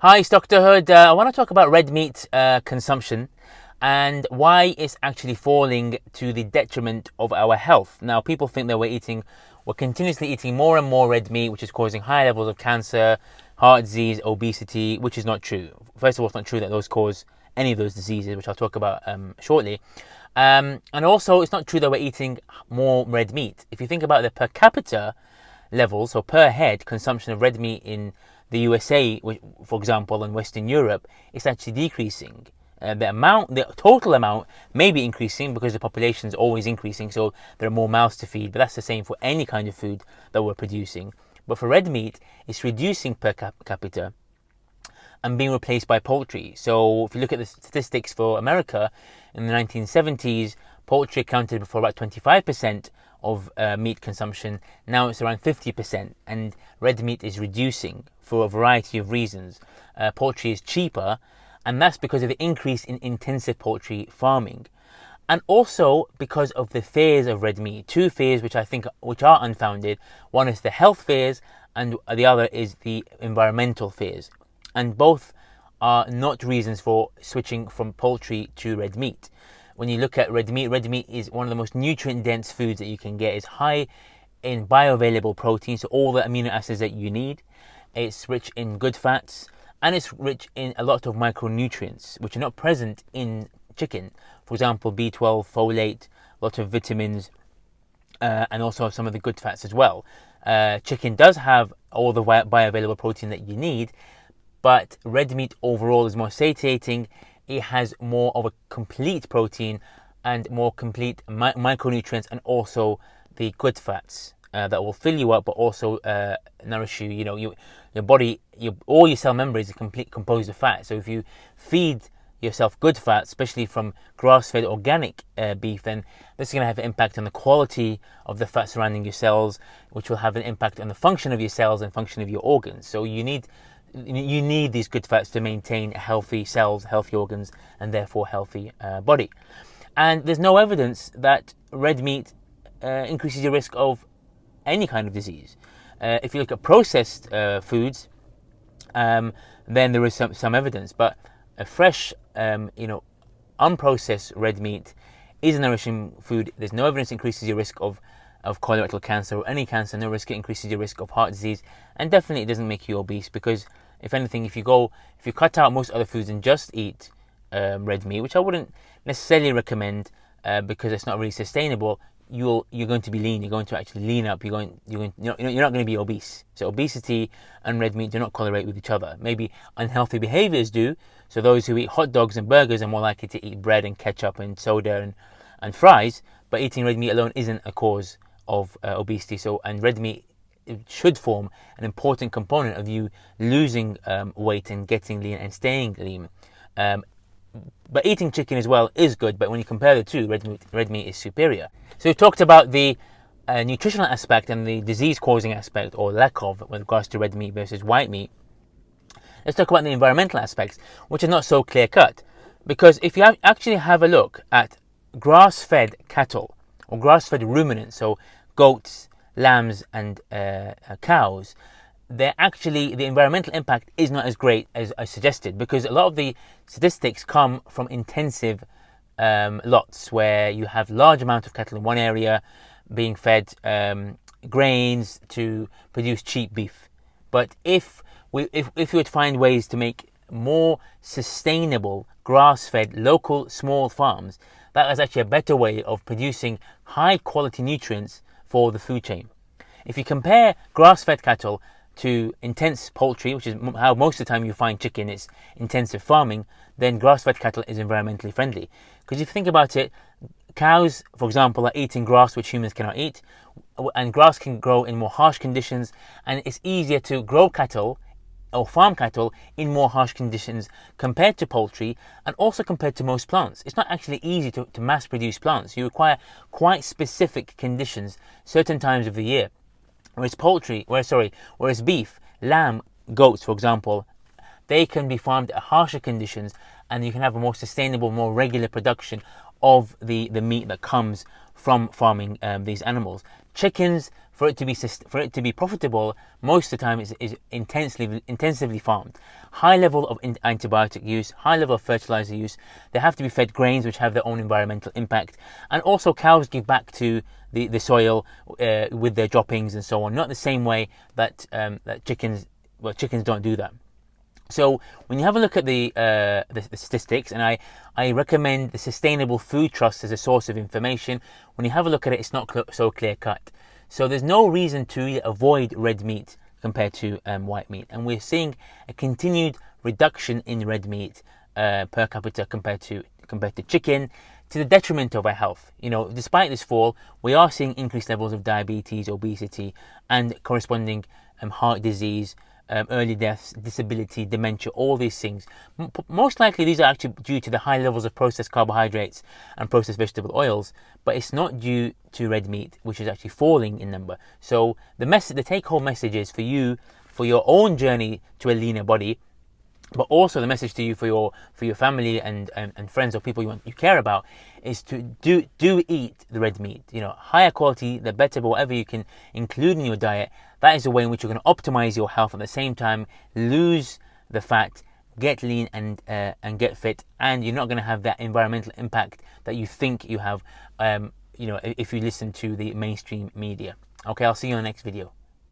Hi, it's Dr. Hood. I want to talk about red meat consumption and why it's actually falling to the detriment of our health. Now, people think that we're continuously eating more and more red meat, which is causing high levels of cancer, heart disease, obesity, which is not true. First of all, it's not true that those cause any of those diseases, which I'll talk about shortly. And also, it's not true that we're eating more red meat. If you think about the per capita levels, so per head consumption of red meat in the USA, for example, and Western Europe, it's actually decreasing. The total amount may be increasing because the population is always increasing, so there are more mouths to feed, but that's the same for any kind of food that we're producing. But for red meat, it's reducing per capita and being replaced by poultry. So if you look at the statistics for America, in the 1970s, poultry accounted for about 25% of meat consumption. Now it's around 50%, and red meat is reducing for a variety of reasons. Poultry is cheaper, and that's because of the increase in intensive poultry farming, and also because of the fears of red meat. Two fears which are unfounded. One is the health fears, and the other is the environmental fears, and both are not reasons for switching from poultry to red meat. When you look at red meat is one of the most nutrient-dense foods that you can get. It's high in bioavailable protein, so all the amino acids that you need. It's rich in good fats, and it's rich in a lot of micronutrients, which are not present in chicken. For example, B12, folate, a lot of vitamins, and also some of the good fats as well. Chicken does have all the bioavailable protein that you need, but red meat overall is more satiating. It has more of a complete protein and more complete micronutrients, and also the good fats that will fill you up, but also nourish you. You know, your body, all your cell membranes are composed of fat. So if you feed yourself good fat, especially from grass-fed organic beef, then this is going to have an impact on the quality of the fat surrounding your cells, which will have an impact on the function of your cells and function of your organs. So you need these good fats to maintain healthy cells, healthy organs, and therefore healthy body. And there's no evidence that red meat increases your risk of any kind of disease. If you look at processed foods, then there is some evidence. But a fresh, unprocessed red meat is a nourishing food. There's no evidence it increases your risk of colorectal cancer or any cancer. No risk it increases your risk of heart disease, and definitely it doesn't make you obese, because if anything, if you cut out most other foods and just eat red meat, which I wouldn't necessarily recommend because it's not really sustainable, you're going to be lean. You're going to actually lean up. You're not going to be obese. So obesity and red meat do not correlate with each other. Maybe unhealthy behaviors do. So those who eat hot dogs and burgers are more likely to eat bread and ketchup and soda and fries. But eating red meat alone isn't a cause of obesity. And red meat, it should form an important component of you losing weight and getting lean and staying lean. But eating chicken as well is good, but when you compare the two, red meat is superior. So we talked about the nutritional aspect and the disease-causing aspect, or lack of, with regards to red meat versus white meat. Let's talk about the environmental aspects, which are not so clear-cut. Because if you actually have a look at grass-fed cattle, or grass-fed ruminants, so goats, lambs, and cows, the environmental impact is not as great as I suggested, because a lot of the statistics come from intensive lots where you have large amount of cattle in one area being fed grains to produce cheap beef. But if we would find ways to make more sustainable grass-fed local small farms, that is actually a better way of producing high quality nutrients for the food chain. If you compare grass-fed cattle to intense poultry, which is how most of the time you find chicken, it's intensive farming, then grass-fed cattle is environmentally friendly. Because if you think about it, cows, for example, are eating grass which humans cannot eat, and grass can grow in more harsh conditions, and it's easier to grow cattle or farm cattle in more harsh conditions compared to poultry, and also compared to most plants. It's not actually easy to mass produce plants. You require quite specific conditions certain times of the year. Whereas beef, lamb, goats, for example, they can be farmed at harsher conditions, and you can have a more sustainable, more regular production of the meat that comes from farming these animals. Chickens, for it to be profitable, most of the time is intensively farmed. High level of antibiotic use, high level of fertilizer use. They have to be fed grains which have their own environmental impact, and also cows give back to the soil with their droppings and so on. Not the same way that chickens don't do that. So when you have a look at the statistics, and I recommend the Sustainable Food Trust as a source of information. When you have a look at it, it's not so clear cut. So there's no reason to avoid red meat compared to white meat, and we're seeing a continued reduction in red meat per capita compared to chicken, to the detriment of our health. Despite this fall, we are seeing increased levels of diabetes, obesity, and corresponding heart disease, early deaths, disability, dementia, all these things. Most likely these are actually due to the high levels of processed carbohydrates and processed vegetable oils, but it's not due to red meat, which is actually falling in number. So the take-home message is for you, for your own journey to a leaner body, but also the message to you for your family and friends or people you care about, is to do eat the red meat. Higher quality, the better, but whatever you can include in your diet, that is the way in which you're going to optimize your health, at the same time lose the fat, get lean and get fit, and you're not going to have that environmental impact that you think you have if you listen to the mainstream media. Okay, I'll see you in the next video.